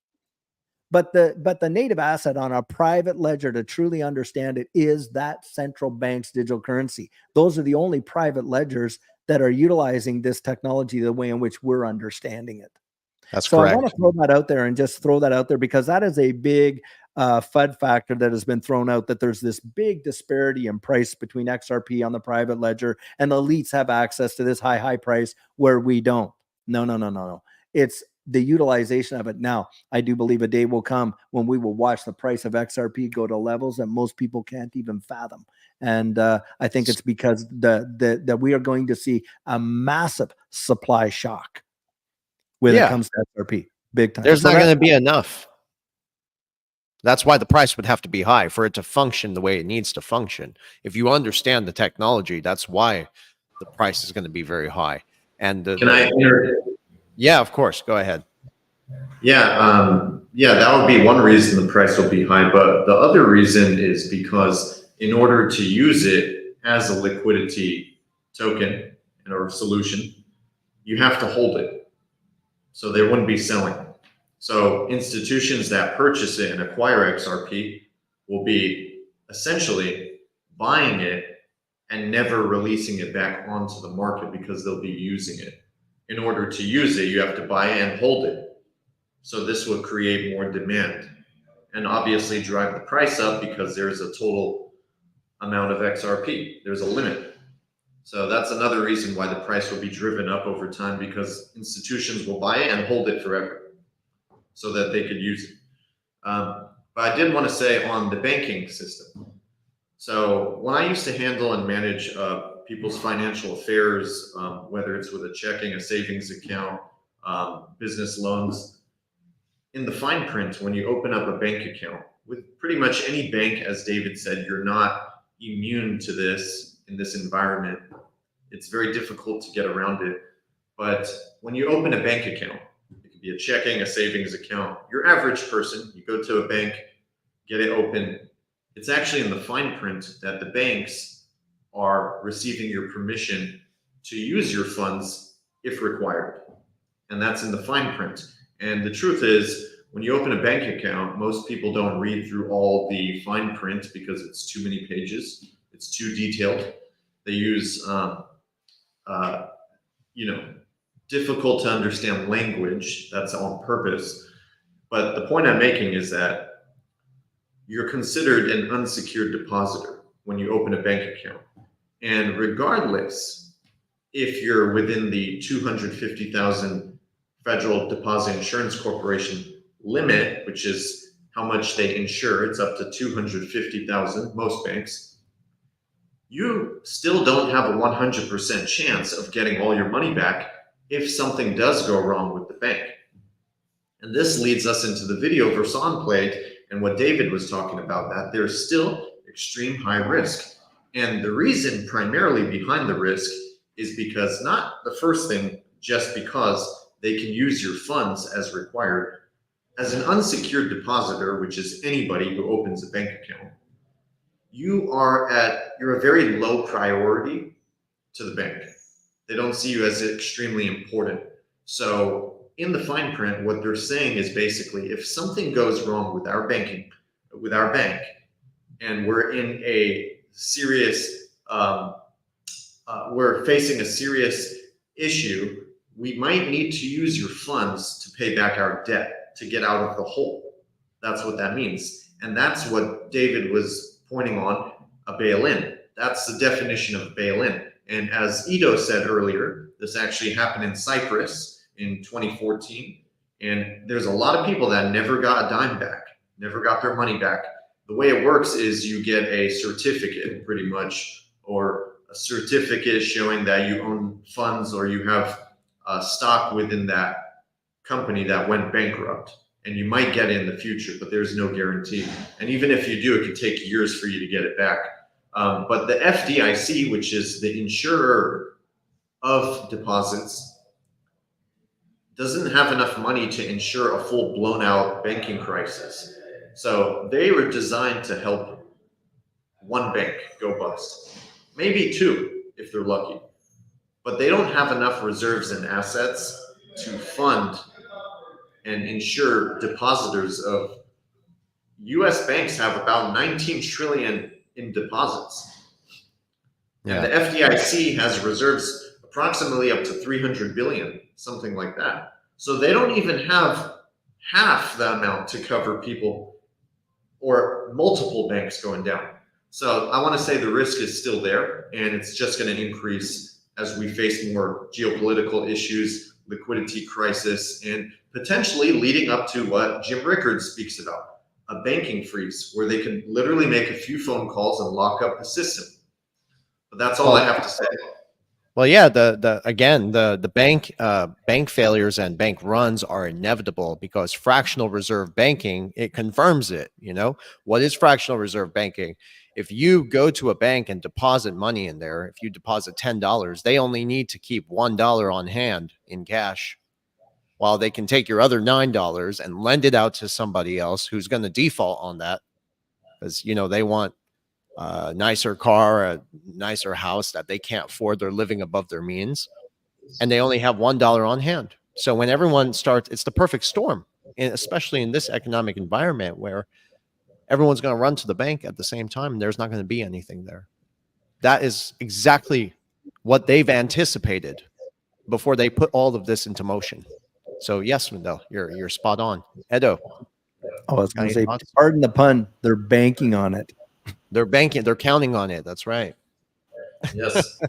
but the native asset on a private ledger, to truly understand it, is that central bank's digital currency. Those are the only private ledgers that are utilizing this technology the way in which we're understanding it. That's so correct. I want to throw that out there and just throw that out there because that is a big FUD factor that has been thrown out, that there's this big disparity in price between XRP on the private ledger and the elites have access to this high price where we don't. No. It's the utilization of it. Now, I do believe a day will come when we will watch the price of XRP go to levels that most people can't even fathom. And I think it's because that we are going to see a massive supply shock when it comes to XRP. Big time. There's not going to be enough. That's why the price would have to be high for it to function the way it needs to function. If you understand the technology, that's why the price is going to be very high. And Can I enter? Yeah, of course. Go ahead. Yeah, that would be one reason the price will be high. But the other reason is because in order to use it as a liquidity token or solution, you have to hold it. So they wouldn't be selling. So institutions that purchase it and acquire XRP will be essentially buying it and never releasing it back onto the market because they'll be using it. In order to use it, you have to buy it and hold it. So this will create more demand and obviously drive the price up because there's a total amount of XRP. There's a limit. So that's another reason why the price will be driven up over time, because institutions will buy it and hold it forever so that they could use it. But I did want to say on the banking system. So when I used to handle and manage people's financial affairs, whether it's with a checking, a savings account, business loans, in the fine print, when you open up a bank account with pretty much any bank, as David said, you're not immune to this in this environment. It's very difficult to get around it. But when you open a bank account, it could be a checking, a savings account, your average person, you go to a bank, get it open. It's actually in the fine print that the banks are receiving your permission to use your funds if required. And that's in the fine print. And the truth is, when you open a bank account, most people don't read through all the fine print because it's too many pages. It's too detailed. They use, difficult to understand language. That's on purpose. But the point I'm making is that you're considered an unsecured depositor when you open a bank account. And regardless if you're within the 250,000 Federal Deposit Insurance Corporation limit, which is how much they insure, it's up to 250,000, most banks, you still don't have a 100% chance of getting all your money back if something does go wrong with the bank. And this leads us into the video Versan played and what David was talking about, that there's still extreme high risk. And the reason primarily behind the risk is because, not the first thing, just because they can use your funds as required. As an unsecured depositor, which is anybody who opens a bank account, you're a very low priority to the bank. They don't see you as extremely important. So in the fine print, what they're saying is basically, if something goes wrong with our bank, and we're in a serious, we're facing a serious issue, we might need to use your funds to pay back our debt to get out of the hole. That's what that means. And that's what David was pointing on, a bail-in. That's the definition of bail-in. And as Ido said earlier, this actually happened in Cyprus in 2014. And there's a lot of people that never got a dime back, never got their money back. The way it works is you get a certificate, pretty much, or a certificate showing that you own funds or you have stock within that company that went bankrupt. And you might get it in the future, but there's no guarantee. And even if you do, it could take years for you to get it back. But the FDIC, which is the insurer of deposits, doesn't have enough money to insure a full blown out banking crisis. So they were designed to help one bank go bust, maybe two if they're lucky. But they don't have enough reserves and assets to fund and insure depositors of US banks have about 19 trillion in deposits. Yeah. And the FDIC has reserves approximately up to 300 billion, something like that. So they don't even have half the amount to cover people or multiple banks going down. So I want to say the risk is still there, and it's just going to increase as we face more geopolitical issues, liquidity crisis, and potentially leading up to what Jim Rickards speaks about, a banking freeze, where they can literally make a few phone calls and lock up the system. But that's all I have to say. Well, yeah, the bank failures and bank runs are inevitable because fractional reserve banking, it confirms it. You know, what is fractional reserve banking? If you go to a bank and deposit money in there, if you deposit $10, they only need to keep $1 on hand in cash, while they can take your other $9 and lend it out to somebody else who's going to default on that because, you know, they want a nicer car, a nicer house that they can't afford. They're living above their means, and they only have $1 on hand. So when everyone starts, it's the perfect storm, and especially in this economic environment where everyone's going to run to the bank at the same time, and there's not going to be anything there. That is exactly what they've anticipated before they put all of this into motion. So yes, Mendel, you're spot on. Edo. I was going to say, pardon the pun, they're banking on it. They're banking, they're counting on it. That's right. Yes.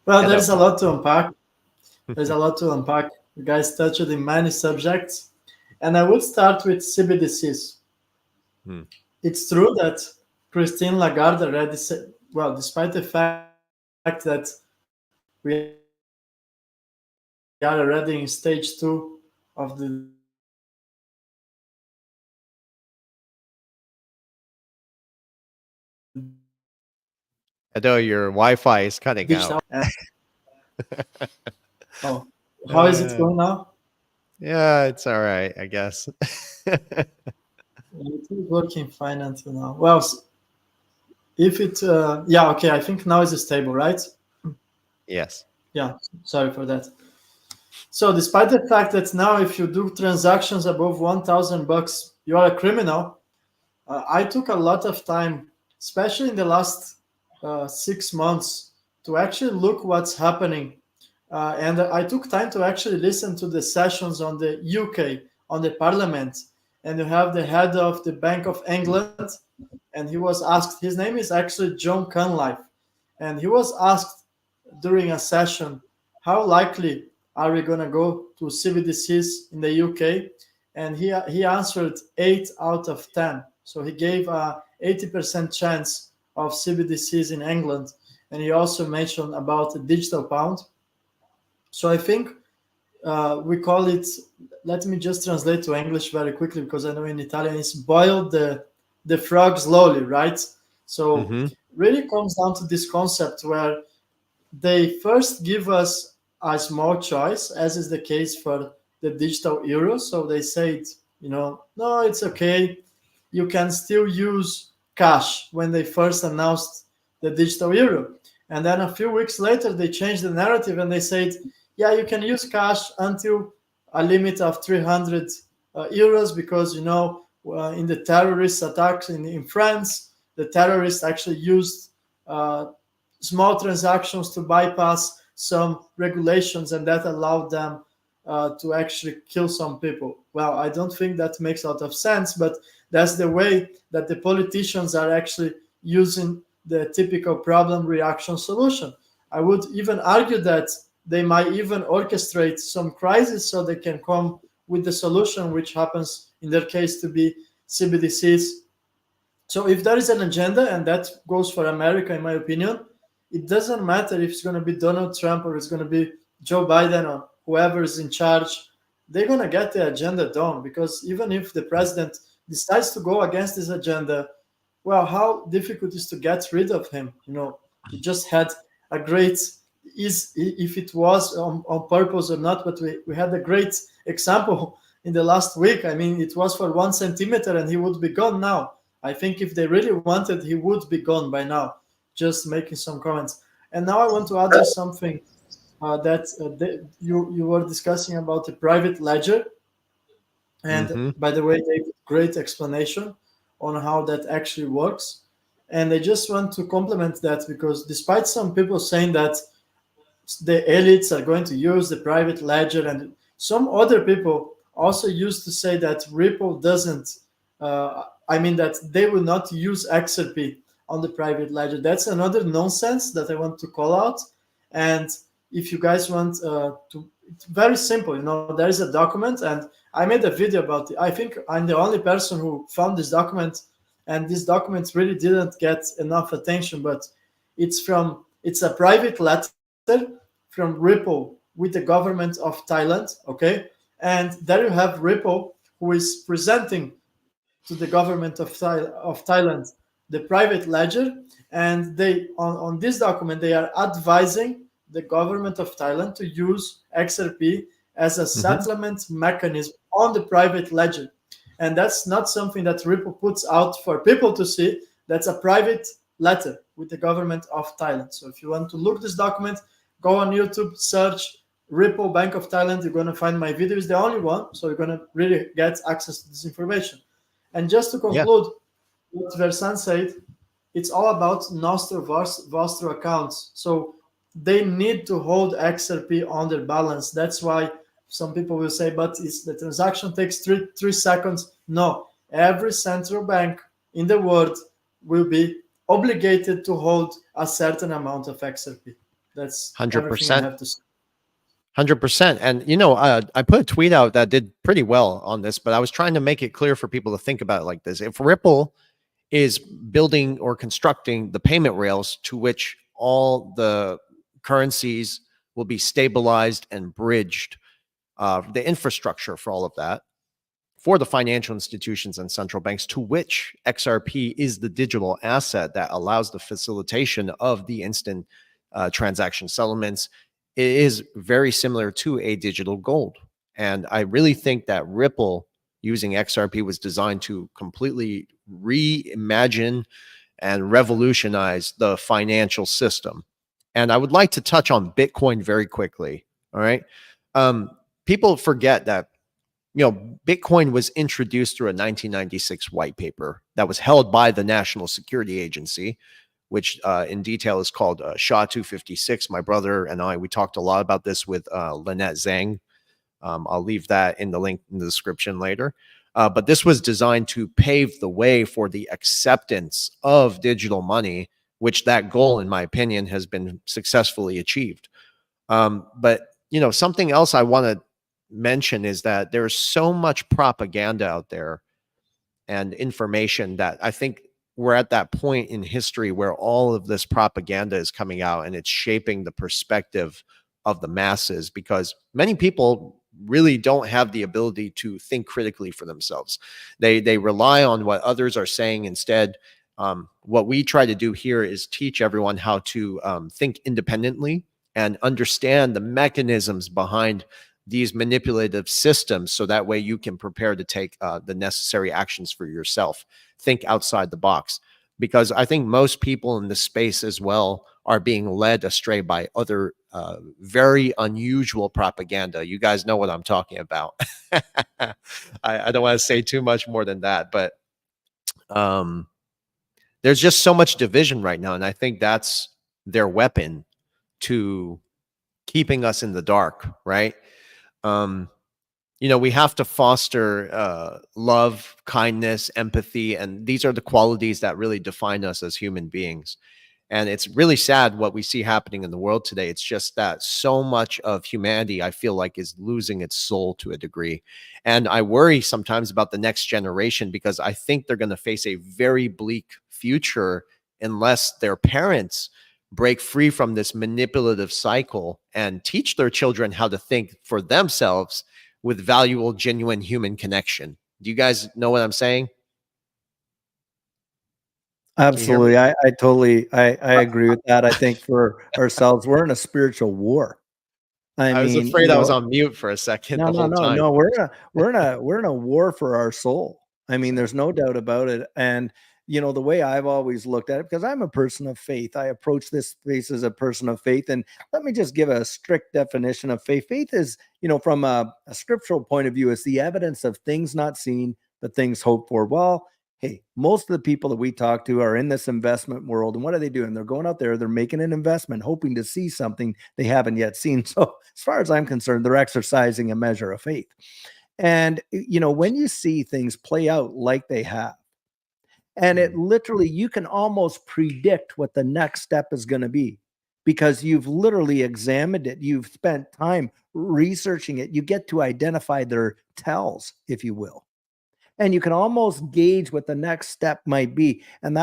Well, there's a lot to unpack. You guys touched in many subjects. And I would start with CBDCs. It's true that Christine Lagarde already said, well, despite the fact that we are already in stage 2 of the Edo, your Wi-Fi is cutting out. Oh, how is it going now? Yeah, it's all right, I guess. It's working fine until now. Well, if it, yeah, okay, I think now it's stable, right? Yes. Yeah, sorry for that. So despite the fact that now if you do transactions above $1,000, you are a criminal, I took a lot of time, especially in the last 6 months, to actually look what's happening. And I took time to actually listen to the sessions on the UK, on the Parliament. And you have the head of the Bank of England, and he was asked, his name is actually John Cunliffe, and he was asked during a session, how likely are we going to go to CBDCs in the UK? And he answered 8 out of 10. So he gave a 80% chance of CBDCs in England. And he also mentioned about the digital pound. So I think we call it, let me just translate to English very quickly because I know in Italian it's boil the frog slowly, right? So Hmm. really comes down to this concept where they first give us a small choice, as is the case for the digital euro. So they said, no, it's okay. You can still use cash when they first announced the digital euro. And then a few weeks later, they changed the narrative and they said, yeah, you can use cash until a limit of 300 euros because, in the terrorist attacks in France, the terrorists actually used small transactions to bypass some regulations, and that allowed them to actually kill some people. Well, I don't think that makes a lot of sense, but that's the way that the politicians are actually using the typical problem reaction solution. I would even argue that they might even orchestrate some crisis so they can come with the solution, which happens in their case to be CBDCs. So if there is an agenda, and that goes for America, in my opinion, it doesn't matter if it's going to be Donald Trump or it's going to be Joe Biden or whoever is in charge. They're going to get the agenda done, because even if the president decides to go against this agenda, well, how difficult is to get rid of him? He just had a great, if it was on purpose or not, but we had a great example in the last week. I mean, it was for 1 centimeter and he would be gone now. I think if they really wanted, he would be gone by now. Just making some comments. And now I want to add you something you were discussing about the private ledger. And Hmm. by the way, they great explanation on how that actually works. And I just want to compliment that, because despite some people saying that the elites are going to use the private ledger, and some other people also used to say that Ripple doesn't, that they will not use XRP on the private ledger. That's another nonsense that I want to call out. And if you guys want it's very simple. There is a document, and I made a video about it. I think I'm the only person who found this document, and this document really didn't get enough attention, but it's a private letter from Ripple with the government of Thailand, okay? And there you have Ripple, who is presenting to the government of Thailand the private ledger, and they on this document they are advising the government of Thailand to use XRP as a settlement mechanism on the private ledger. And that's not something that Ripple puts out for people to see. That's a private letter with the government of Thailand. So if you want to look this document, go on YouTube, search Ripple Bank of Thailand. You're going to find my video is the only one. So you're going to really get access to this information. And just to Yeah. conclude what Versan said, it's all about Nostro Vostro accounts. So they need to hold XRP on their balance. That's why some people will say, but the transaction takes three seconds. No, every central bank in the world will be obligated to hold a certain amount of XRP. That's 100%. everything I have to say. 100%. And, I put a tweet out that did pretty well on this, but I was trying to make it clear for people to think about it like this. If Ripple is building or constructing the payment rails to which all the currencies will be stabilized and bridged, the infrastructure for all of that, for the financial institutions and central banks, to which XRP is the digital asset that allows the facilitation of the instant transaction settlements, it is very similar to a digital gold. And I really think that Ripple using XRP was designed to completely reimagine and revolutionize the financial system. And I would like to touch on Bitcoin very quickly. All right. People forget that, Bitcoin was introduced through a 1996 white paper that was held by the National Security Agency, which in detail is called SHA 256. My brother and I, we talked a lot about this with Lynette Zhang. I'll leave that in the link in the description later. But this was designed to pave the way for the acceptance of digital money, which that goal, in my opinion, has been successfully achieved. But something else I want to mention is that there's so much propaganda out there and information that I think we're at that point in history where all of this propaganda is coming out and it's shaping the perspective of the masses, because many people really don't have the ability to think critically for themselves. They rely on what others are saying instead. What we try to do here is teach everyone how to think independently and understand the mechanisms behind these manipulative systems, so that way you can prepare to take the necessary actions for yourself. Think outside the box, because I think most people in this space as well are being led astray by other very unusual propaganda. You guys know what I'm talking about. I don't want to say too much more than that, but there's just so much division right now, and I think that's their weapon to keeping us in the dark, right? We have to foster love, kindness, empathy, and these are the qualities that really define us as human beings. And it's really sad what we see happening in the world today. It's just that so much of humanity, I feel like, is losing its soul to a degree. And I worry sometimes about the next generation, because I think they're going to face a very bleak future unless their parents break free from this manipulative cycle and teach their children how to think for themselves with valuable, genuine human connection. Do you guys know what I'm saying? Absolutely. I totally, I agree with that. I think for ourselves, we're in a spiritual war. I was mean, afraid I was on mute for a second the whole time. no. We're in a war for our soul. I mean, there's no doubt about it. And the way I've always looked at it, because I'm a person of faith, I approach this space as a person of faith. And let me just give a strict definition of faith. Faith is, from a scriptural point of view, is the evidence of things not seen, but things hoped for. Well, hey, most of the people that we talk to are in this investment world. And what are they doing? They're going out there, they're making an investment, hoping to see something they haven't yet seen. So as far as I'm concerned, they're exercising a measure of faith. And, when you see things play out like they have, and it literally, you can almost predict what the next step is going to be, because you've literally examined it. You've spent time researching it. You get to identify their tells, if you will. And you can almost gauge what the next step might be. And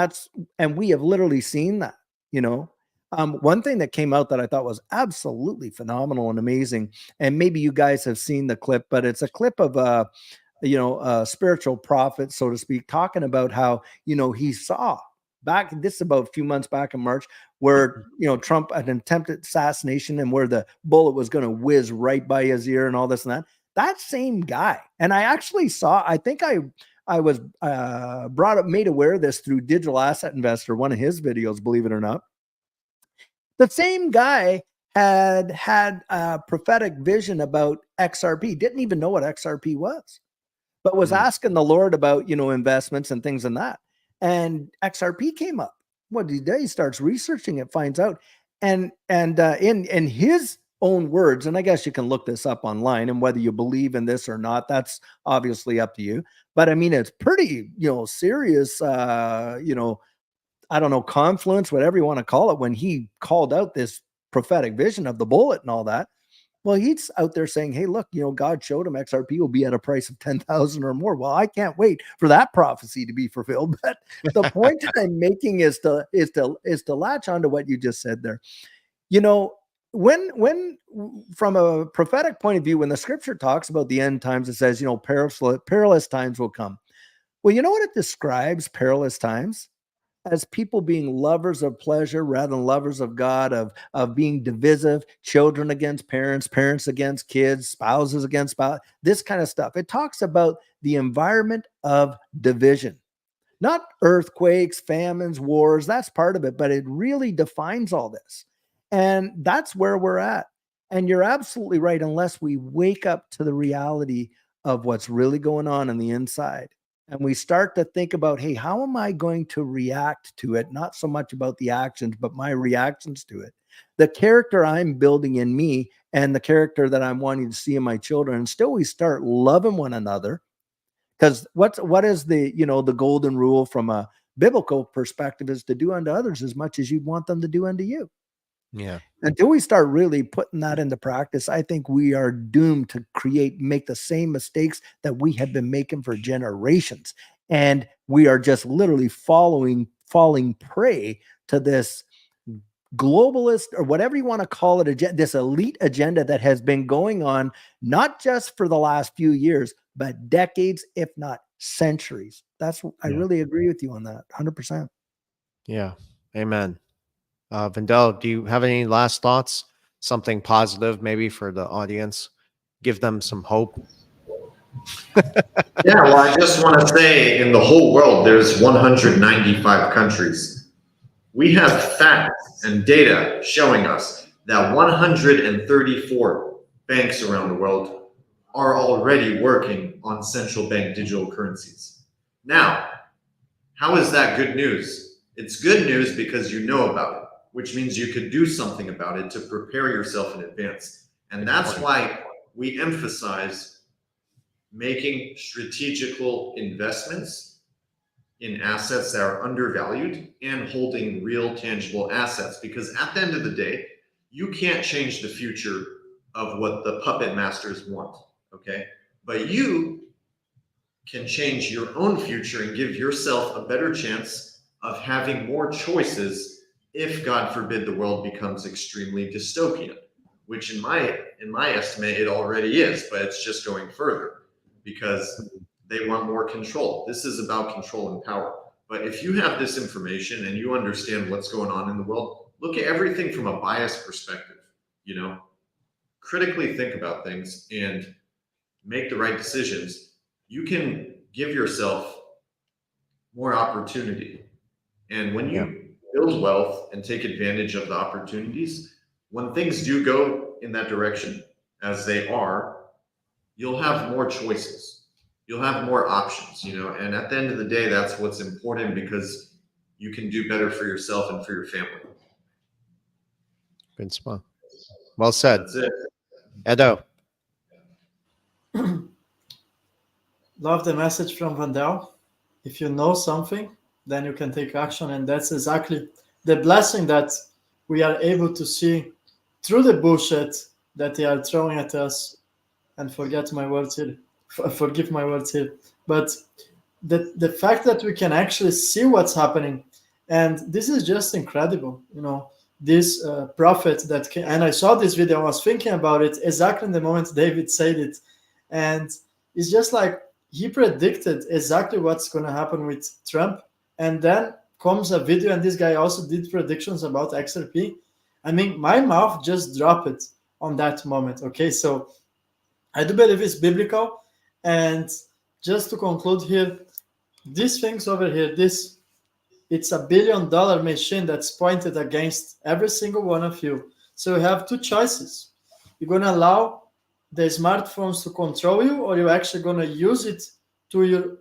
we have literally seen that, one thing that came out that I thought was absolutely phenomenal and amazing, and maybe you guys have seen the clip, but it's a clip of a spiritual prophet, so to speak, talking about how, he saw back, this is about a few months back in March, where, Trump, an attempted assassination, and where the bullet was going to whiz right by his ear and all this and that. That same guy. And I actually saw, I think I was made aware of this through Digital Asset Investor, one of his videos, believe it or not. The same guy had a prophetic vision about XRP, didn't even know what XRP was, but was asking the Lord about, investments and things and that. And XRP came up. What did he do? He starts researching it, finds out. And in his own words, and I guess you can look this up online, and whether you believe in this or not, that's obviously up to you. But I mean, it's pretty, serious, I don't know, confluence, whatever you want to call it, when he called out this prophetic vision of the bullet and all that. Well, he's out there saying, hey, look, God showed him XRP will be at a price of 10,000 or more. Well, I can't wait for that prophecy to be fulfilled. But the point I'm making is to latch onto what you just said there. When from a prophetic point of view, when the scripture talks about the end times, it says, perilous times will come. Well, you know what it describes, perilous times? As people being lovers of pleasure rather than lovers of God, of being divisive, children against parents, parents against kids, spouses against spouse, this kind of stuff. It talks about the environment of division, not earthquakes, famines, wars. That's part of it, but it really defines all this. And that's where we're at. And you're absolutely right. Unless we wake up to the reality of what's really going on the inside, and we start to think about, hey, how am I going to react to it? Not so much about the actions, but my reactions to it. The character I'm building in me and the character that I'm wanting to see in my children. And still we start loving one another. Because what is the, the golden rule from a biblical perspective is to do unto others as much as you want them to do unto you. Yeah. Until we start really putting that into practice, I think we are doomed to make the same mistakes that we have been making for generations. And we are just literally falling prey to this globalist, or whatever you want to call it, this elite agenda that has been going on, not just for the last few years, but decades, if not centuries. I really agree with you on that, 100%. Yeah. Amen. Vendel, do you have any last thoughts? Something positive maybe for the audience? Give them some hope. Yeah, well, I just want to say in the whole world, there's 195 countries. We have facts and data showing us that 134 banks around the world are already working on central bank digital currencies. Now, how is that good news? It's good news because you know about it, which means you could do something about it to prepare yourself in advance. And that's why we emphasize making strategical investments in assets that are undervalued and holding real tangible assets, because at the end of the day, you can't change the future of what the puppet masters want, okay? But you can change your own future and give yourself a better chance of having more choices if, God forbid, the world becomes extremely dystopian, which in my estimate, it already is, but it's just going further because they want more control. This is about control and power. But if you have this information and you understand what's going on in the world, look at everything from a biased perspective, critically think about things and make the right decisions. You can give yourself more opportunity. And when you build wealth and take advantage of the opportunities, when things do go in that direction, as they are, you'll have more choices. You'll have more options, and at the end of the day, that's what's important, because you can do better for yourself and for your family. Good spot. Well said. That's it. Edo. Love the message from Vandel. If you know something, then you can take action. And that's exactly the blessing that we are able to see through the bullshit that they are throwing at us. And forgive my words here. But the fact that we can actually see what's happening, and this is just incredible. This prophet that came, and I saw this video, I was thinking about it exactly in the moment David said it. And it's just like he predicted exactly what's going to happen with Trump. And then comes a video, and this guy also did predictions about XRP. I mean, my mouth just dropped on that moment. Okay, so I do believe it's biblical. And just to conclude here, these things over here, it's a $1 billion machine that's pointed against every single one of you. So you have two choices. You're going to allow the smartphones to control you, or you're actually going to use it to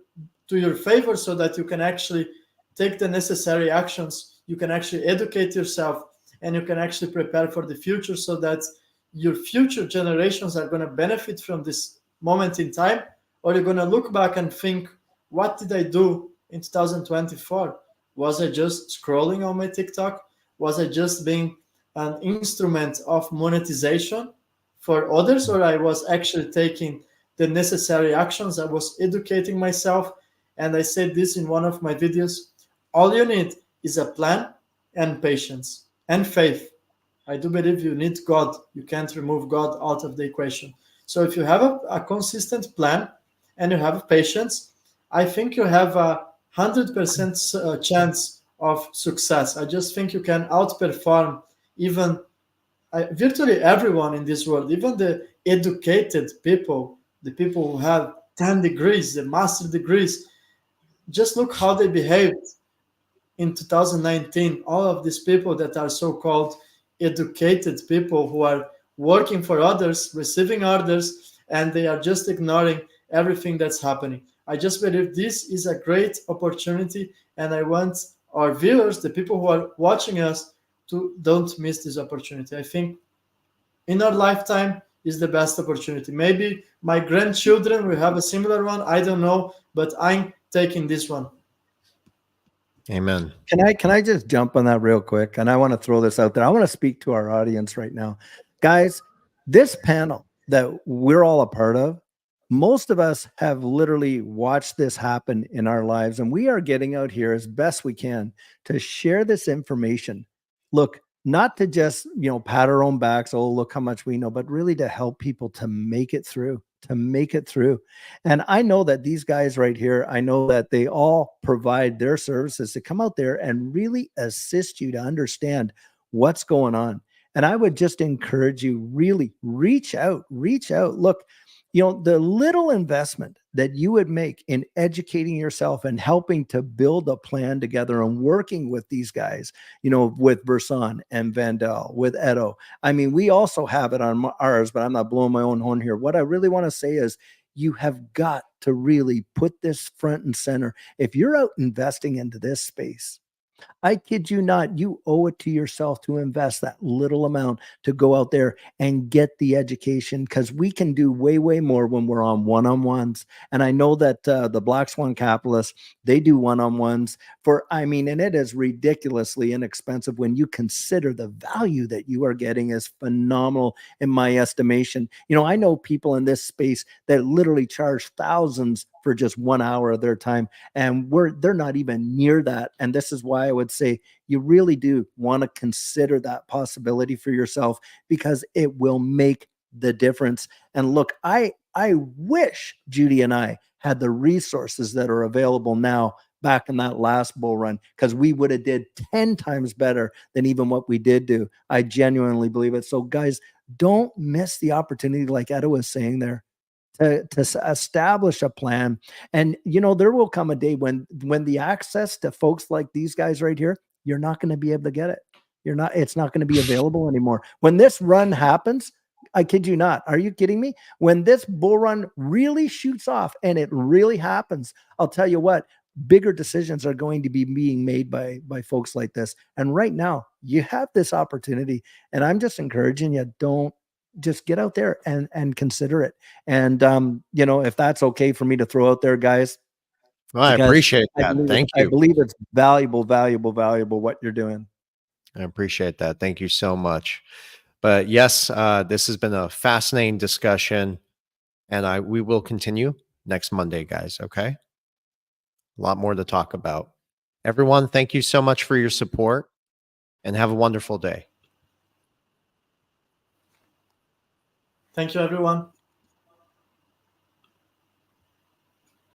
your favor so that you can actually take the necessary actions. You can actually educate yourself, and you can actually prepare for the future so that your future generations are going to benefit from this moment in time. Or you're going to look back and think, what did I do in 2024? Was I just scrolling on my TikTok? Was I just being an instrument of monetization for others? Or I was actually taking the necessary actions? I was educating myself. And I said this in one of my videos. All you need is a plan and patience and faith. I do believe you need God. You can't remove God out of the equation. So if you have a consistent plan and you have patience, I think you have a 100% chance of success. I just think you can outperform even virtually everyone in this world, even the educated people, the people who have 10 degrees, the master degrees. Just look how they behaved in 2019. All of these people that are so-called educated people who are working for others, receiving orders, and they are just ignoring everything that's happening. I just believe this is a great opportunity, and I want our viewers, the people who are watching us, to don't miss this opportunity. I think in our lifetime is the best opportunity. Maybe my grandchildren will have a similar one. I don't know, but I'm taking this one. Amen. Can I just jump on that real quick? And I want to throw this out there. I want to speak to our audience right now. Guys, this panel that we're all a part of, most of us have literally watched this happen in our lives, and we are getting out here as best we can to share this information. Look, not to just, pat our own backs, oh, look how much we know, but really to help people to make it through, to make it through. And I know that these guys right here, I know that they all provide their services to come out there and really assist you to understand what's going on. And I would just encourage you, really reach out, reach out. Look, the little investment that you would make in educating yourself and helping to build a plan together and working with these guys, with Verson and Vandel, with Edo. I mean, we also have it on ours, but I'm not blowing my own horn here. What I really want to say is you have got to really put this front and center. If you're out investing into this space, I kid you not, you owe it to yourself to invest that little amount to go out there and get the education, because we can do way, way more when we're on one-on-ones. And I know that the Black Swan capitalists, they do one-on-ones and it is ridiculously inexpensive when you consider the value that you are getting is phenomenal in my estimation. I know people in this space that literally charge thousands for just 1 hour of their time, and they're not even near that. And this is why I would say you really do want to consider that possibility for yourself, because it will make the difference. And look, I wish Judy and I had the resources that are available now back in that last bull run, because we would have did 10 times better than even what we did do. I genuinely believe it. So guys, don't miss the opportunity, like Edo was saying there, to establish a plan. And there will come a day when the access to folks like these guys right here, you're not going to be able to get it. It's not going to be available anymore. When this run happens, I kid you not. Are you kidding me? When this bull run really shoots off and it really happens, I'll tell you what, bigger decisions are going to be being made by folks like this. And right now you have this opportunity, and I'm just encouraging you, don't just get out there and consider it. And if that's okay for me to throw out there, guys, Well, I because appreciate that. Thank I you. believe it's valuable what you're doing. I appreciate that. Thank you so much. But yes, this has been a fascinating discussion, and we will continue next Monday, guys. Okay, a lot more to talk about. Everyone, thank you so much for your support, and have a wonderful day. Thank you, everyone.